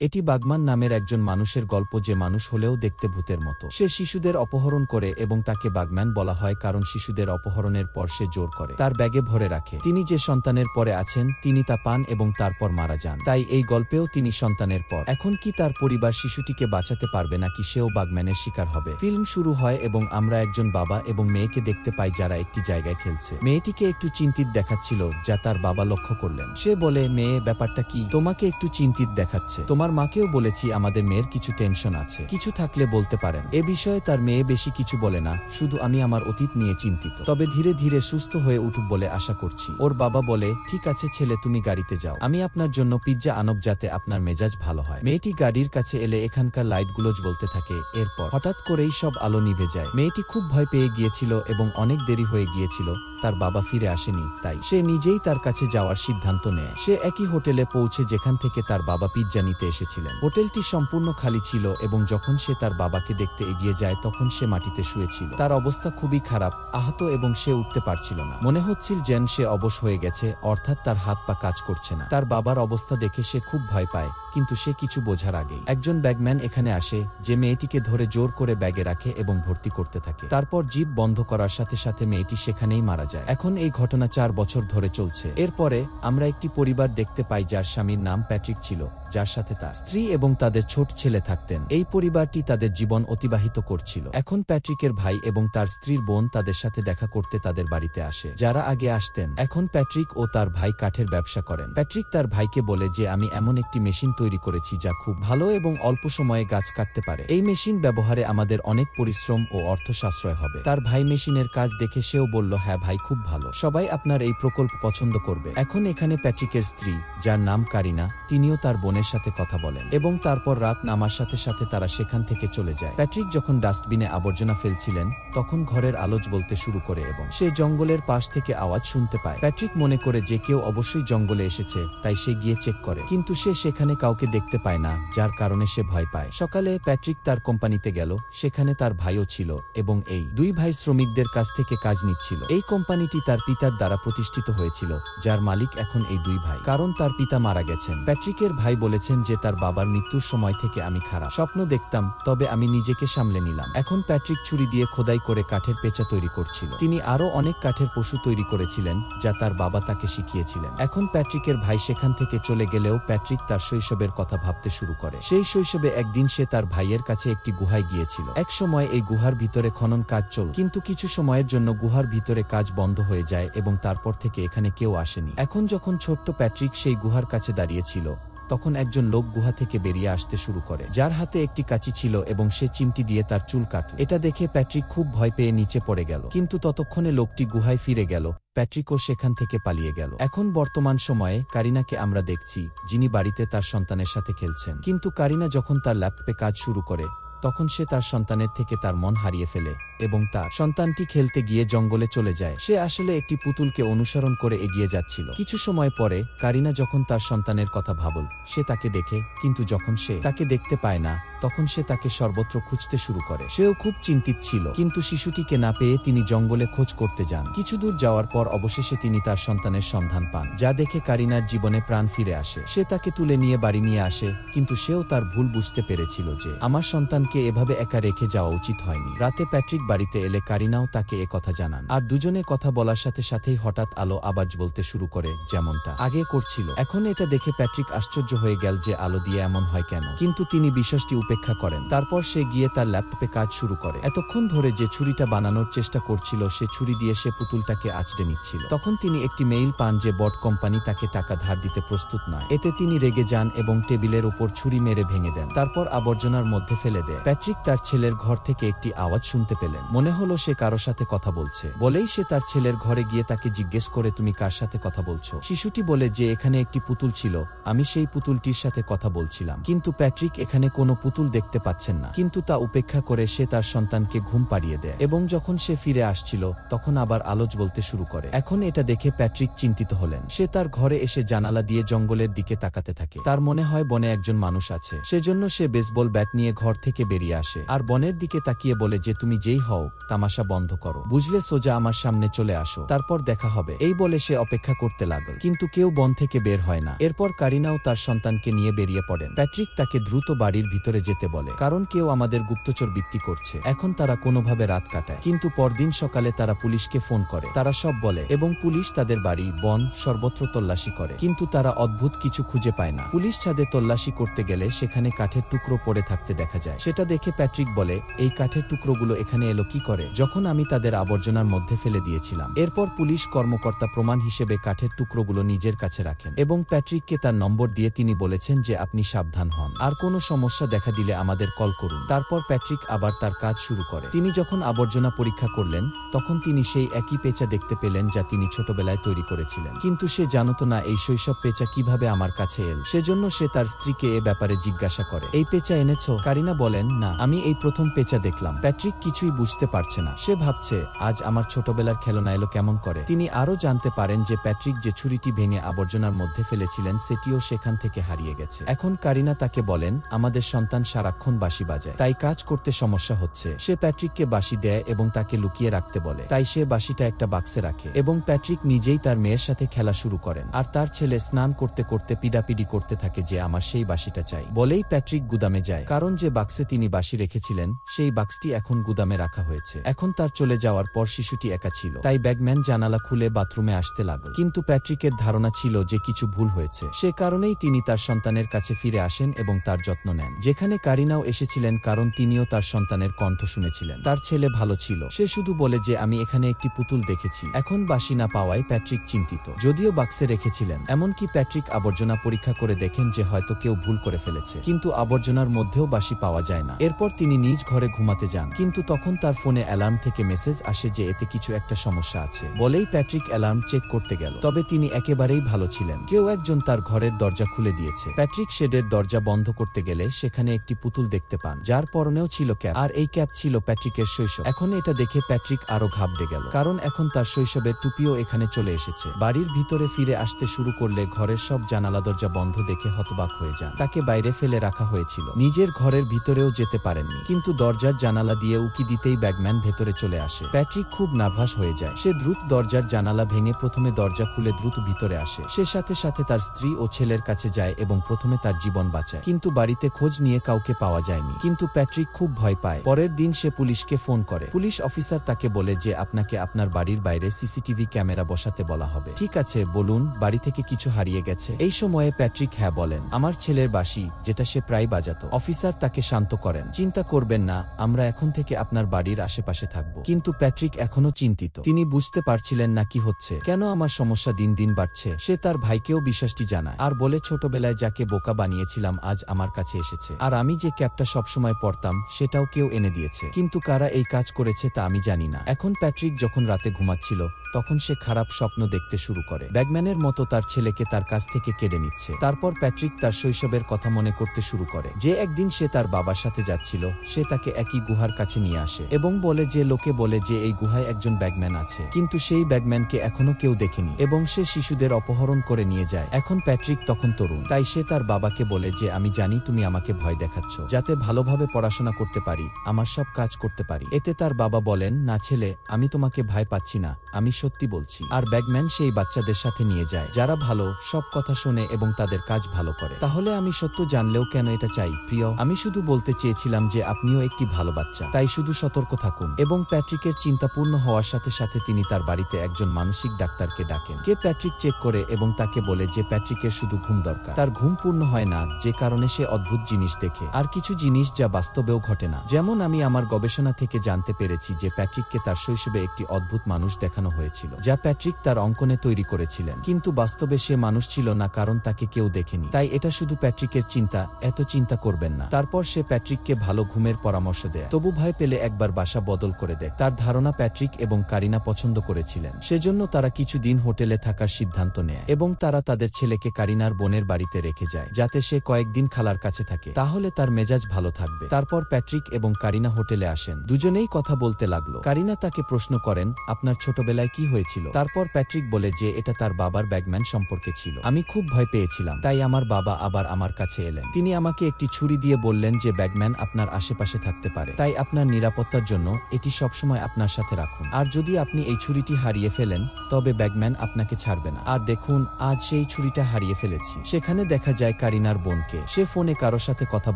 এটি বাগমান নামের একজন মানুষের গল্প, যে মানুষ হলেও দেখতে ভূতের মতো। সে শিশুদের অপহরণ করে এবং তাকে বাগম্যান বলা হয় কারণ শিশুদের অপহরণের পর সে জোর করে তার ব্যাগে ভরে রাখে। তিনি যে সন্তানের পরে আছেন তিনি তা পান এবং তারপর মারা যান, তাই এই গল্পেও তিনি সন্তানের পর। এখন কি তার পরিবার শিশুটিকে বাঁচাতে পারবে নাকি সেও বাগম্যানের শিকার হবে? ফিল্ম শুরু হয় এবং আমরা একজন বাবা এবং মেয়েকে দেখতে পাই যারা একটি জায়গায় খেলছে। মেয়েটিকে একটু চিন্তিত দেখাচ্ছিল, যা তার বাবা লক্ষ্য করলেন। সে বলে, মেয়ে, ব্যাপারটা কি? তোমাকে একটু চিন্তিত দেখাচ্ছে। তোমার মাকেও বলেছি আমাদের মেয়ের কিছু টেনশন আছে, কিছু থাকলে বলতে পারেন। এ বিষয়ে তার মেয়ে বেশি কিছু বলে না, শুধু আমি আমার অতীত নিয়ে চিন্তিত, তবে ধীরে ধীরে সুস্থ হয়ে উঠুব বলে আশা করছি। ওর বাবা বলে, ঠিক আছে ছেলে, তুমি গাড়িতে যাও, আমি আপনার জন্য পিৎজা আনব যাতে আপনার মেজাজ ভালো হয়। মেয়েটি গাড়ির কাছে এলে এখানকার লাইটগুলো জ্বলতে থাকে। এরপর হঠাৎ করেই সব আলো নিভে যায়। মেয়েটি খুব ভয় পেয়ে গিয়েছিল এবং অনেক দেরি হয়ে গিয়েছিল। তার বাবা ফিরে আসেনি, তাই সে নিজেই তার কাছে যাওয়ার সিদ্ধান্ত নেয়। সে একই হোটেলে পৌঁছে যেখান থেকে তার বাবা পিৎজা নিতে এসেছিলেন। হোটেলটি সম্পূর্ণ খালি ছিল এবং যখন সে তার বাবাকে দেখতে এগিয়ে যায় তখন সে মাটিতে শুয়েছিল। তার অবস্থা খুবই খারাপ, আহত, এবং সে উঠতে পারছিল না। মনে হচ্ছিল যেন সে অবশ হয়ে গেছে, অর্থাৎ তার হাত পা কাজ করছে না। তার বাবার অবস্থা দেখে সে খুব ভয় পায়, কিন্তু সে কিছু বোঝার আগেই একজন ব্যাগম্যান এখানে আসে, যে মেয়েটিকে ধরে জোর করে ব্যাগে রাখে এবং ভর্তি করতে থাকে। তারপর জিপ বন্ধ করার সাথে সাথে মেয়েটি সেখানেই মারা যায়। এখন এই ঘটনা 4 বছর ধরে চলছে। এরপরে আমরা একটি পরিবার দেখতে পাই যার স্বামীর নাম প্যাট্রিক ছিল, যার সাথে তার স্ত্রী এবং তাদের ছোট ছেলে থাকতেন। এই পরিবারটি তাদের জীবন অতিবাহিত করছিল। এখন প্যাট্রিকের ভাই এবং তার স্ত্রীর বোন তাদের সাথে দেখা করতে তাদের বাড়িতে আসে, যারা আগে আসতেন। এখন প্যাট্রিক ও তার ভাই কাঠের ব্যবসা করেন। প্যাট্রিক তার ভাইকে বলে যে আমি এমন একটি মেশিন তৈরি করেছি যা খুব ভালো এবং অল্প সময়ে গাছ কাটতে পারে। এই মেশিন ব্যবহারে আমাদের অনেক পরিশ্রম ও অর্থ সাশ্রয় হবে। তার ভাই মেশিনের কাজ দেখে সেও বলল, হ্যাঁ ভাই, খুব ভালো, সবাই আপনার এই প্রকল্প পছন্দ করবে। এখন এখানে প্যাট্রিকের স্ত্রী, যার নাম কারিনা, তিনিও তার বোনের সাথে কথা বলেন এবং তারপর রাত নামার সাথে সাথে তারা সেখান থেকে চলে যায়। প্যাট্রিক যখন ডাস্টবিনে আবর্জনা ফেলছিলেন তখন ঘরের আলো জ্বলতে শুরু করে এবং সে জঙ্গলের পাশ থেকে আওয়াজ শুনতে পায়। প্যাট্রিক মনে করে যে কেউ অবশ্যই জঙ্গলে এসেছে, তাই সে গিয়ে চেক করে, কিন্তু সে সেখানে কাউকে দেখতে পায় না, যার কারণে সে ভয় পায়। সকালে প্যাট্রিক তার কোম্পানিতে গেল, সেখানে তার ভাইও ছিল এবং এই 2 ভাই শ্রমিকদের কাছ থেকে কাজ নিচ্ছিল। এই কোম্পানিটি তার পিতার দ্বারা প্রতিষ্ঠিত হয়েছিল, যার মালিক এখন এই 2 ভাই, কারণ তার পিতা মারা গেছেন। প্যাট্রিকের ভাই বলেছেন যে তার বাবার মৃত্যুর সময় থেকে আমি খারাপ স্বপ্ন দেখতাম, তবে আমি নিজেকে সামলে নিলাম। এখন প্যাট্রিক ছুরি দিয়ে খোদাই করে কাঠের পেঁচা তৈরি করছিল। তিনি আরও অনেক কাঠের পশু তৈরি করেছিলেন, যা তার বাবা তাকে শিখিয়েছিলেন। এখন প্যাট্রিকের ভাই সেখান থেকে চলে গেলেও প্যাট্রিক তার শৈশবের কথা ভাবতে শুরু করে। সেই শৈশবে একদিন সে তার ভাইয়ের কাছে একটি গুহায় গিয়েছিল। এক সময় এই গুহার ভিতরে খনন কাজ চল, কিন্তু কিছু সময়ের জন্য গুহার ভিতরে কাজ বন্ধ হয়ে যায় এবং তারপর থেকে এখানে কেউ আসেনি। এখন যখন ছোট্ট প্যাট্রিক সেই গুহার কাছে দাঁড়িয়েছিল তখন একজন লোক গুহা থেকে বেরিয়ে আসতে শুরু করে, যার হাতে একটি কাঁচি ছিল এবং সে চিমটি দিয়ে তার চুল কাটল। এটা দেখে প্যাট্রিক খুব ভয় পেয়ে নিচে পড়ে গেল, কিন্তু ততক্ষণে লোকটি গুহায় ফিরে গেল। প্যাট্রিকও সেখান থেকে পালিয়ে গেল। এখন বর্তমান সময়ে কারিনাকে আমরা দেখছি, যিনি বাড়িতে তার সন্তানের সাথে খেলছেন। কিন্তু কারিনা যখন তার ল্যাপটপে কাজ শুরু করে তখন সে তার সন্তানের থেকে তার মন হারিয়ে ফেলে এবং তার সন্তানটি খেলতে গিয়ে জঙ্গলে চলে যায়। সে আসলে একটি পুতুলকে অনুসরণ করে এগিয়ে যাচ্ছিল। কিছু সময় পরে কারিনা যখন তার সন্তানের কথা ভাবল, সে তাকে দেখে, কিন্তু যখন সে তাকে দেখতে পায় না তখন সে তাকে সর্বত্র খুঁজতে শুরু করে। সেও খুব চিন্তিত ছিল, কিন্তু শিশুটিকে না পেয়ে তিনি জঙ্গলে খোঁজ করতে যান। কিছু দূর যাওয়ার পর অবশেষে তিনি তার সন্তানের সন্ধান পান, যা দেখে কারিনার জীবনে প্রাণ ফিরে আসে। সে তাকে তুলে নিয়ে বাড়ি নিয়ে আসে, কিন্তু সেও তার ভুল বুঝতে পেরেছিল যে আমার সন্তানকে এভাবে একা রেখে যাওয়া উচিত হয়নি। রাতে প্যাট্রিক বাড়িতে এলে কারিনাও তাকে কথা জানান, আর দুজনে কথা বলার সাথে সাথেই হঠাৎ আলো আবার জ্বলতে শুরু করে, যেমনটা আগে করছিল। এখন এটা দেখে প্যাট্রিক আশ্চর্য হয়ে গেল যে আলো দিয়ে এমন হয় কেন, কিন্তু তিনি বিষয়টি উপেক্ষা করেন। তারপর সে গিয়ে তার ল্যাপটপে কাজ শুরু করে। এতক্ষণ ধরে যে ছুরিটা বানানোর চেষ্টা করছিল সে ছুরি দিয়ে সে পুতুলটাকে আঁচড়ে নিচ্ছিল। তখন তিনি একটি মেইল পান যে বট কোম্পানি তাকে টাকা ধার দিতে প্রস্তুত নয়। এতে তিনি রেগে যান এবং টেবিলের ওপর ছুরি মেরে ভেঙে দেন, তারপর আবর্জনার মধ্যে ফেলে দেয়। প্যাট্রিক তার ছেলের ঘর থেকে একটি আওয়াজ শুনতে পেলেন। মনে হলো সে কারো সাথে কথা বলছে। বলেই সে তার ছেলের ঘরে গিয়ে তাকে জিজ্ঞেস করে, তুমি কার সাথে কথা বলছো? শিশুটি বলে যে এখানে একটি পুতুল ছিল, আমি সেই পুতুলটির সাথে কথা বলছিলাম। কিন্তু প্যাট্রিক এখানে কোনো পুতুল পুতুল দেখতে পাচ্ছেন না, কিন্তু তা উপেক্ষা করে সে তার সন্তানকে ঘুম পাড়িয়ে দেয় এবং যখন সে ফিরে আসছিল তখন আবার আলো জ্বলতে শুরু করে। এখন এটা দেখে প্যাট্রিক চিন্তিত হলেন। সে তার ঘরে এসে জানালা দিয়ে জঙ্গলের দিকে তাকাতে থাকে। তার মনে হয় বনে একজন মানুষ আছে, সেজন্য সে বেসবল ব্যাট নিয়ে ঘর থেকে বেরিয়ে আসে আর বনের দিকে তাকিয়ে বলে যে তুমি যেই হও তামাশা বন্ধ করো, বুঝলে, সোজা আমার সামনে চলে আসো, তারপর দেখা হবে। এই বলে সে অপেক্ষা করতে লাগল, কিন্তু কেউ বন থেকে বের হয় না। এরপর কারিনাও তার সন্তানকে নিয়ে বেরিয়ে পড়েন। প্যাট্রিক তাকে দ্রুত বাড়ির ভিতরে যেতে বলে, কারণ কেউ আমাদের গুপ্তচর বৃত্তি করছে। এখন তারা কোনোভাবে রাত কাটায়, কিন্তু পরদিন সকালে তারা পুলিশকে ফোন করে। তারা সব বলে এবং পুলিশ তাদের বাড়ি, বন, সর্বত্র তল্লাশি করে, কিন্তু তারা অদ্ভুত কিছু খুঁজে পায় না। পুলিশ ছাদে তল্লাশি করতে গেলে সেখানে কাঠের টুকরো পড়ে থাকতে দেখা যায়। সেটা দেখে প্যাট্রিক বলে, এই কাঠের টুকরোগুলো এখানে এলো কি করে, যখন আমি তাদের আবর্জনার মধ্যে ফেলে দিয়েছিলাম। এরপর পুলিশ কর্মকর্তা প্রমাণ হিসেবে কাঠের টুকরোগুলো নিজের কাছে রাখেন এবং প্যাট্রিককে তার নম্বর দিয়ে তিনি বলেছেন যে আপনি সাবধান হন, আর কোনো সমস্যা দেখা দিলে আমাদের কল করুন। তারপর প্যাট্রিক আবার তার কাজ শুরু করে। তিনি যখন আবর্জনা পরীক্ষা করলেন তখন তিনি সেই একই পেঁচা দেখতে পেলেন যা তিনি ছোটবেলায় তৈরি করেছিলেন, কিন্তু সে জানত না এই শৈশব পেঁচা কিভাবে আমার কাছে এল। সেজন্য সে তার স্ত্রীকে এ ব্যাপারে জিজ্ঞাসা করে, এই পেঁচা এনেছ? কারিনা বলেন, না, আমি এই প্রথম পেঁচা দেখলাম। প্যাট্রিক কিছুই বুঝতে পারছে না। সে ভাবছে, আজ আমার ছোটবেলার খেলনা এলো কেমন করে। তিনি আরও জানতে পারেন যে প্যাট্রিক যে ছুরিটি ভেঙে আবর্জনার মধ্যে ফেলেছিলেন সেটিও সেখান থেকে হারিয়ে গেছে। এখন কারিনা তাকে বলেন, আমাদের সন্তান সারাক্ষণ বাঁশি বাজায়, তাই কাজ করতে সমস্যা হচ্ছে। সে প্যাট্রিককে বাঁশি দেয় এবং তাকে লুকিয়ে রাখতে বলে, তাই সে বাঁশিটা একটা বাক্সে রাখে এবং প্যাট্রিক নিজেই তার মেয়ের সাথে খেলা শুরু করেন। আর তার ছেলে স্নান করতে করতে পিডাপিডি করতে থাকে যে আমার সেই বাঁশিটা চাই। বলেই প্যাট্রিক গুদামে যায়, কারণ যে বাক্সে তিনি বাঁশি রেখেছিলেন সেই বাক্সটি এখন গুদামে রাখা হয়েছে। এখন তার চলে যাওয়ার পর শিশুটি একা ছিল, তাই ব্যাগম্যান জানালা খুলে বাথরুমে আসতে লাগল। কিন্তু প্যাট্রিকের ধারণা ছিল যে কিছু ভুল হয়েছে। সে কারণেই তিনি তার সন্তানের কাছে ফিরে আসেন এবং তার যত্ন নেন। যেখানে কারিনাও এসেছিলেন, কারণ তিনিও তার সন্তানের কণ্ঠ শুনেছিলেন। তার ছেলে ভালো ছিল। সে শুধু বলে যে আমি এখানে একটি পুতুল দেখেছি। এখন বাঁশি না পাওয়ায় প্যাট্রিক চিন্তিত, যদিও বাক্সে রেখেছিলেন। এমনকি প্যাট্রিক আবর্জনা পরীক্ষা করে দেখেন যে হয়তো কেউ ভুল করে ফেলেছে, কিন্তু আবর্জনার মধ্যেও বাঁশি পাওয়া যায় না। এরপর তিনি নিজ ঘরে ঘুমাতে যান, কিন্তু তখন তার ফোনে অ্যালার্ম থেকে মেসেজ আসে যে এতে কিছু একটা সমস্যা আছে। বলেই প্যাট্রিক অ্যালার্ম চেক করতে গেল, তবে তিনি একেবারেই ভালো ছিলেন। কেউ একজন তার ঘরের দরজা খুলে দিয়েছে। প্যাট্রিক শেডের দরজা বন্ধ করতে গেলে সেখানে একটি পুতুল দেখতে পান, যার পরনেও ছিল ক্যাপ, আর এই ক্যাপ ছিল প্যাট্রিকের শৈশব। এখন এটা দেখে প্যাট্রিক আরো ঘাবড়ে গেল, কারণ এখন তার শৈশবের টুপিও এখানে চলে এসেছে। বাড়ির ভিতরে ফিরে আসতে শুরু করলে ঘরের সব জানালা দরজা বন্ধ দেখে হতবাক হয়ে যান। তাকে বাইরে ফেলে রাখা হয়েছিল, নিজের ঘরের ভিতরেও যেতে পারেননি, কিন্তু দরজার জানালা দিয়ে উকি দিতেই ব্যাগম্যান ভেতরে চলে আসে। প্যাট্রিক খুব নার্ভাস হয়ে যায়। সে দ্রুত দরজার জানালা ভেঙে প্রথমে দরজা খুলে দ্রুত ভিতরে আসে। সে সাথে সাথে তার স্ত্রী ও ছেলের কাছে যায় এবং প্রথমে তার জীবন বাঁচায়, কিন্তু বাড়িতে খোঁজ নিয়ে কাউকে পাওয়া যায়নি। কিন্তু প্যাট্রিক খুব ভয় পায়। পরের দিন সে পুলিশকে ফোন করে। পুলিশ অফিসার তাকে বলে যে আপনাকে আপনার বাড়ির বাইরে সিসিটিভি ক্যামেরা বসাতে বলা হবে। ঠিক আছে, বলুন, বাড়ি থেকে কিছু হারিয়ে গেছে? এই সময়ে প্যাট্রিক হ্যাঁ বলেন। আমার ছেলের বাঁশি, যেটা সে প্রায় বাজাতো। অফিসার তাকে শান্ত করেন, চিন্তা করবেন না, আমরা এখন থেকে আপনার বাড়ির আশেপাশে থাকব। কিন্তু প্যাট্রিক এখনো চিন্তিত। তিনি বুঝতে পারছিলেন না কি হচ্ছে, কেন আমার সমস্যা দিন দিন বাড়ছে। সে তার ভাইকেও বিশ্বাসটি জানায় আর বলে, ছোটবেলায় যাকে বোকা বানিয়েছিলাম আজ আমার কাছে এসেছে, আর আমি যে ক্যাপটা সবসময় পরতাম সেটাও কেউ এনে দিয়েছে, কিন্তু কারা এই কাজ করেছে তা আমি জানি না। এখন প্যাট্রিক যখন রাতে ঘুমাচ্ছিল তখন সে খারাপ স্বপ্ন দেখতে শুরু করে। ব্যাগম্যানের মতো তার ছেলেকে তার কাছ থেকে কেড়ে নিচ্ছে। তারপর প্যাট্রিক তার শৈশবের কথা মনে করতে শুরু করে, যে একদিন সে তার বাবার সাথে যাচ্ছিল। সে তাকে একই গুহার কাছে নিয়ে আসে এবং বলে যে লোকে বলে যে এই গুহায় একজন ব্যাগম্যান আছে, কিন্তু সেই ব্যাগম্যানকে এখনো কেউ দেখেনি এবং সে শিশুদের অপহরণ করে নিয়ে যায়। এখন প্যাট্রিক তখন তরুণ, তাই সে তার বাবাকে বলে যে আমি জানি তুমি আমাকে ভয় দেখাচ্ছ, যাতে ভালোভাবে পড়াশোনা করতে পারি, আমার সব কাজ করতে পারি। এতে তার বাবা বলেন, না ছেলে, আমি তোমাকে ভয় পাচ্ছি না, আমি সত্যি বলছি। আর ব্যাগম্যান সেই বাচ্চাদের সাথে নিয়ে যায় যারা ভালো, সব কথা শোনে এবং তাদের কাজ ভালো করে। তাহলে আমি সত্য জানলেও কেন এটা চাই? প্রিয়, আমি শুধু বলতে চেয়েছিলাম যে আপনিও একটি ভালো বাচ্চা, তাই শুধু সতর্ক থাকুন। এবং প্যাট্রিকের চিন্তাপূর্ণ হওয়ার সাথে সাথে তিনি তার বাড়িতে একজন মানসিক ডাক্তারকে ডাকেন। কে প্যাট্রিক চেক করে এবং তাকে বলে যে প্যাট্রিকের শুধু ঘুম দরকার। তার ঘুম পূর্ণ হয় না, যে কারণে সে অদ্ভুত জিনিস দেখে, আর কিছু জিনিস যা বাস্তবেও ঘটে না। যেমন আমি আমার গবেষণা থেকে জানতে পেরেছি যে প্যাট্রিককে তার শৈশবে একটি অদ্ভুত মানুষ দেখানো হয়েছে। হয়েছিল, যা প্যাট্রিক তার অঙ্কনে তৈরি করেছিলেন। কিন্তু বাস্তবে সে মানুষ ছিল না, কারণ তাকে কেউ দেখেনি। তাই এটা শুধু প্যাট্রিকের চিন্তা, এত চিন্তা করবেন না। তারপর সে প্যাট্রিককে ভালো ঘুমের পরামর্শ দেয়। তবু ভয় পেলে একবার বাসা বদল করে দেয়। তার ধারণা প্যাট্রিক এবং কারিনা পছন্দ করেছিলেন, সেজন্য তারা কিছুদিন হোটেলে থাকার সিদ্ধান্ত নেয় এবং তারা তাদের ছেলেকে কারিনার বোনের বাড়িতে রেখে যায়, যাতে সে কয়েকদিন খালার কাছে থাকে, তাহলে তার মেজাজ ভালো থাকবে। তারপর প্যাট্রিক এবং কারিনা হোটেলে আসেন। দুজনেই কথা বলতে লাগলো। কারিনা তাকে প্রশ্ন করেন, আপনার ছোটবেলায় কি হয়েছিল? তারপর প্যাট্রিক বলে যে এটা তার বাবার ব্যাগম্যান সম্পর্কে ছিল। আমি খুব ভয় পেয়েছিলাম, তাই আমার বাবা আবার আমার কাছে এলেন। তিনি আমাকে একটি ছুরি দিয়ে বললেন যে ব্যাগম্যান আপনার আশেপাশে থাকতে পারে, তাই আপনার নিরাপত্তার জন্য এটি সবসময় আপনার সাথে রাখুন। আর যদি আপনি এই ছুরিটি হারিয়ে ফেলেন, তবে ব্যাগম্যান আপনাকে ছাড়বে না। আর দেখুন, আজ সেই ছুরিটা হারিয়ে ফেলেছি। সেখানে দেখা যায় কারিনার বোনকে। সে ফোনে কারো সাথে কথা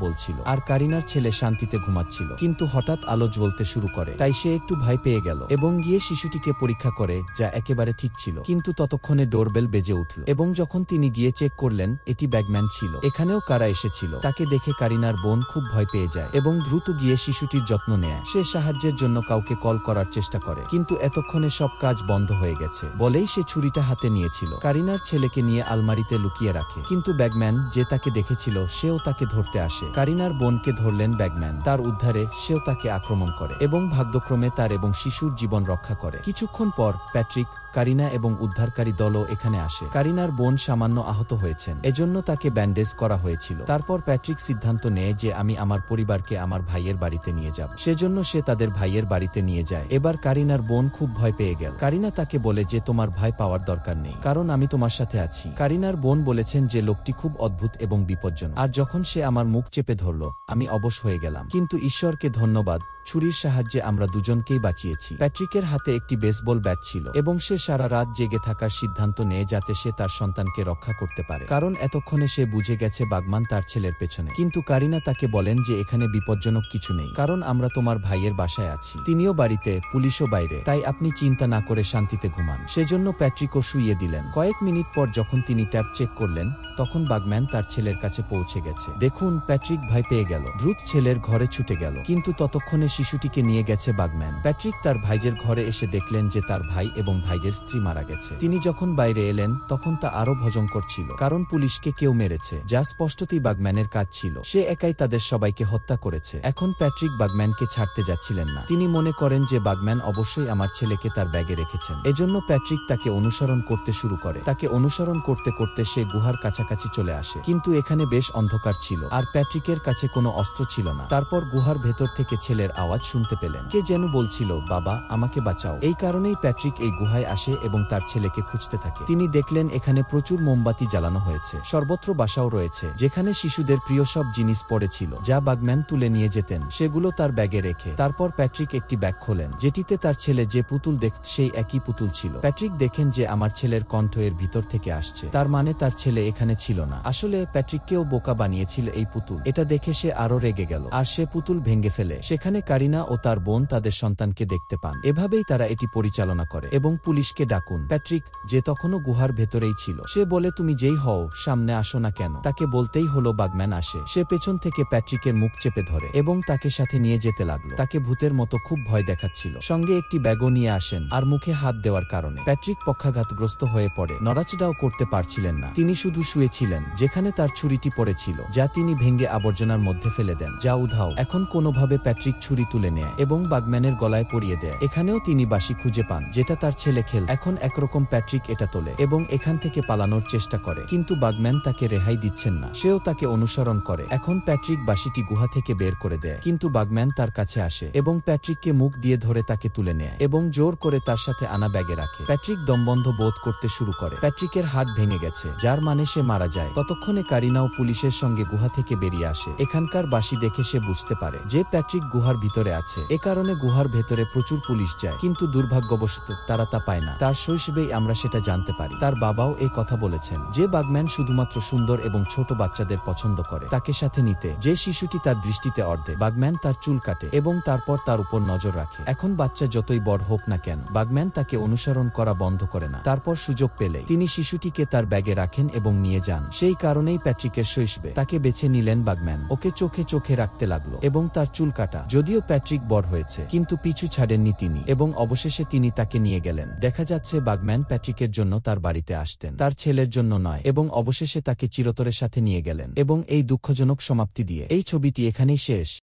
বলছিল, আর কারিনার ছেলে শান্তিতে ঘুমাচ্ছিল। কিন্তু হঠাৎ আলো জ্বলতে শুরু করে, তাই সে একটু ভয় পেয়ে গেল এবং গিয়ে শিশুটিকে পরীক্ষা করে, যা একেবারে ঠিক ছিল। কিন্তু ততক্ষণে ডোরবেল বেজে উঠল এবং যখন তিনি গিয়ে চেক করলেন, এটি ব্যাগম্যান ছিল। এখানেও কারা এসেছিল তাকে দেখে কারিনার বোন খুব ভয় পেয়ে যায় এবং দ্রুত গিয়ে শিশুটির যত্ন নেয়। সে সাহায্যের জন্য কাউকে কল করার চেষ্টা করে, কিন্তু এতক্ষণে সব কাজ বন্ধ হয়ে গেছে বলেই সে ছুরিটা হাতে নিয়েছিল। কারিনার ছেলেকে নিয়ে আলমারিতে লুকিয়ে রাখে, কিন্তু ব্যাগম্যান যে তাকে দেখেছিল সেও তাকে ধরতে আসে। কারিনার বোনকে ধরলেন ব্যাগম্যান। তার উদ্ধারে সেও তাকে আক্রমণ করে এবং ভাগ্যক্রমে তার এবং শিশুর জীবন রক্ষা করে। কিছুক্ষণ পর প্যাট্রিক, কারিনা এবং উদ্ধারকারী দলও এখানে আসে। কারিনার বোন সামান্য আহত হয়েছেন, এজন্য তাকে ব্যান্ডেজ করা হয়েছিল। তারপর প্যাট্রিক সিদ্ধান্ত নেয় যে আমি আমার পরিবারকে আমার ভাইয়ের বাড়িতে নিয়ে যাব। সেজন্য সে তাদের ভাইয়ের বাড়িতে নিয়ে যায়। এবার কারিনার বোন খুব ভয় পেয়ে গেল। কারিনা তাকে বলে যে তোমার ভয় পাওয়ার দরকার নেই, কারণ আমি তোমার সাথে আছি। কারিনার বোন বলেছেন যে লোকটি খুব অদ্ভুত এবং বিপজ্জনক, আর যখন সে আমার মুখ চেপে ধরল, আমি অবশ হয়ে গেলাম। কিন্তু ঈশ্বরকে ধন্যবাদ, ছুরির সাহায্যে আমরা দুজনকেই বাঁচিয়েছি। প্যাট্রিকের হাতে একটি বেসবল ব্যাট ছিল এবং সে সারা রাত জেগে থাকার সিদ্ধান্ত নেয়, যাতে সে তার সন্তানকে রক্ষা করতে পারে, কারণ এতক্ষণে সে বুঝে গেছে বাগমান তার ছেলের পেছনে। কিন্তু কারিনা তাকে বলেন যে এখানে বিপজ্জনক কিছু নেই, কারণ আমরা তোমার ভাইয়ের বাসায় আছি। তিনিও বাড়িতে, পুলিশও বাইরে, তাই আপনি চিন্তা না করে শান্তিতে ঘুমান। সেজন্য প্যাট্রিকও শুইয়ে দিলেন। কয়েক মিনিট পর যখন তিনি ট্যাব চেক করলেন, তখন বাগম্যান তার ছেলের কাছে পৌঁছে গেছে। দেখুন, প্যাট্রিক ভয় পেয়ে গেল, দ্রুত ছেলের ঘরে ছুটে গেল, কিন্তু ততক্ষণে শিশুটিকে নিয়ে গেছে বাগম্যান। প্যাট্রিক তার ভাইয়ের ঘরে এসে দেখলেন যে তার ভাই এবং ভাইয়ের স্ত্রী মারা গেছে। তিনি যখন বাইরে এলেন, তখন তা আরো ভয়ঙ্কর ছিল, কারণ পুলিশকে কেউ মেরেছে, যা স্পষ্টতই বাগম্যানের কাজ ছিল। সে একাই তাদের সবাইকে হত্যা করেছে। এখন প্যাট্রিক বাগম্যানকে ছাড়তে যাচ্ছিলেন না। তিনি মনে করেন যে বাগম্যান অবশ্যই আমার ছেলেকে তার ব্যাগে রেখেছেন। এজন্য প্যাট্রিক তাকে অনুসরণ করতে শুরু করে। তাকে অনুসরণ করতে করতে সে গুহার কাছাকাছি চলে আসে, কিন্তু এখানে বেশ অন্ধকার ছিল, আর প্যাট্রিকের কাছে কোনো অস্ত্র ছিল না। তারপর গুহার ভেতর থেকে ছেলের আওয়াজ শুনতে পেলেন। কে যেন বলছিল, বাবা, আমাকে বাঁচাও। এই কারণেই প্যাট্রিক এই গুহায় আসে এবং তার ছেলেকে খুঁজতে থাকে। তিনি দেখলেন এখানে প্রচুর মোমবাতি জ্বালানো হয়েছে। সর্বত্র বাসাও রয়েছে, যেখানে শিশুদের প্রিয় সব জিনিস পড়েছিল, যা বাগম্যান তুলে নিয়ে যেতেন। সেগুলো তার ব্যাগে রেখে তারপর প্যাট্রিক একটি ব্যাগ খোলেন, যেটিতে তার ছেলে যে পুতুল দেখত সেই একই পুতুল ছিল। প্যাট্রিক দেখেন যে আমার ছেলের কণ্ঠ এর ভিতর থেকে আসছে, তার মানে তার ছেলে এখানে ছিল না। আসলে প্যাট্রিককেও বোকা বানিয়েছিল এই পুতুল। এটা দেখে সে আরো রেগে গেল, আর সে পুতুল ভেঙে ফেলে। সেখানে কারিনা ও তার বোন তাদের সন্তানকে দেখতে পান। এভাবেই তারা এটি পরিচালনা করে এবং পুলিশকে ডাকুন। প্যাট্রিক, যে তখনও গুহার ভেতরেই ছিল, সে বলে, তুমি যেই হও, সামনে আসো না কেন? তাকে বলতেই হলো বাগম্যান আসে। সে পেছন থেকে প্যাট্রিকের মুখ চেপে ধরে এবং তাকে সাথে নিয়ে যেতে লাগলো। তাকে ভূতের মতো খুব ভয় দেখাচ্ছিল। সঙ্গে একটি ব্যাগও নিয়ে আসেন, আর মুখে হাত দেওয়ার কারণে প্যাট্রিক পক্ষাঘাতগ্রস্ত হয়ে পড়ে। নড়াচড়াও করতে পারছিলেন না। তিনি শুধু শুয়েছিলেন, যেখানে তার ছুরিটি পড়েছিল, যা তিনি ভেঙে আবর্জনার মধ্যে ফেলে দেন। যা উধাও। এখন কোনোভাবে প্যাট্রিক ছুরি তুলে নেয় এবং বাগম্যানের গলায় পরিয়ে দেয়। এখানেও তিনি বাঁশি খুঁজে পান, যেটা তার ছেলে খেল। এখন একরকম প্যাট্রিক এটা তোলে এবং এখান থেকে পালানোর চেষ্টা করে, কিন্তু বাগম্যান তাকে রেহাই দিচ্ছেন না। সেও তাকে অনুসরণ করে। এখন প্যাট্রিক বাঁশিটি গুহা থেকে বের করে দেয়, কিন্তু বাগম্যান তার কাছে আসে এবং প্যাট্রিককে মুখ দিয়ে ধরে তাকে তুলে নেয় এবং জোর করে তার সাথে আনা ব্যাগে রাখে। প্যাট্রিক দমবন্ধ বোধ করতে শুরু করে। প্যাট্রিকের হাত ভেঙে গেছে, যার মানে সে মারা যায়। ততক্ষণে কারিনাও পুলিশের সঙ্গে গুহা থেকে বেরিয়ে আসে। এখানকার বাঁশি দেখে সে বুঝতে পারে যে প্যাট্রিক গুহার ভিতরে আছে। এ কারণে গুহার ভেতরে প্রচুর পুলিশ যায়, কিন্তু দুর্ভাগ্যবশত তারা তা পায় না। তার শৈশবেই আমরা সেটা জানতে পারি। তার বাবাও এই কথা বলেছেন যে বাগম্যান শুধুমাত্র সুন্দর এবং ছোট বাচ্চাদের পছন্দ করে তাকে সাথে নিতে। যে শিশুটি তার দৃষ্টিতে অর্ধেক। বাগম্যান তার চুল কাটে এবং তারপর তার উপর নজর রাখে। এখন বাচ্চা যতই বড় হোক না কেন, বাগম্যান তাকে অনুসরণ করা বন্ধ করে না। তারপর সুযোগ পেলে তিনি শিশুটিকে তার ব্যাগে রাখেন এবং নিয়ে যান। সেই কারণেই প্যাট্রিকের শৈশবে তাকে বেছে নিলেন বাগম্যান। ওকে চোখে চোখে রাখতে লাগলো এবং তার চুল কাটা, যদিও যদিও প্যাট্রিক বড় হয়েছে কিন্তু পিছু ছাড়েননি তিনি এবং অবশেষে তিনি তাকে নিয়ে গেলেন। দেখা যাচ্ছে বাগম্যান প্যাট্রিকের জন্য তার বাড়িতে আসতেন, তার ছেলের জন্য নয়, এবং অবশেষে তাকে চিরতরের সাথে নিয়ে গেলেন এবং এই দুঃখজনক সমাপ্তি দিয়ে এই ছবিটি এখানেই শেষ।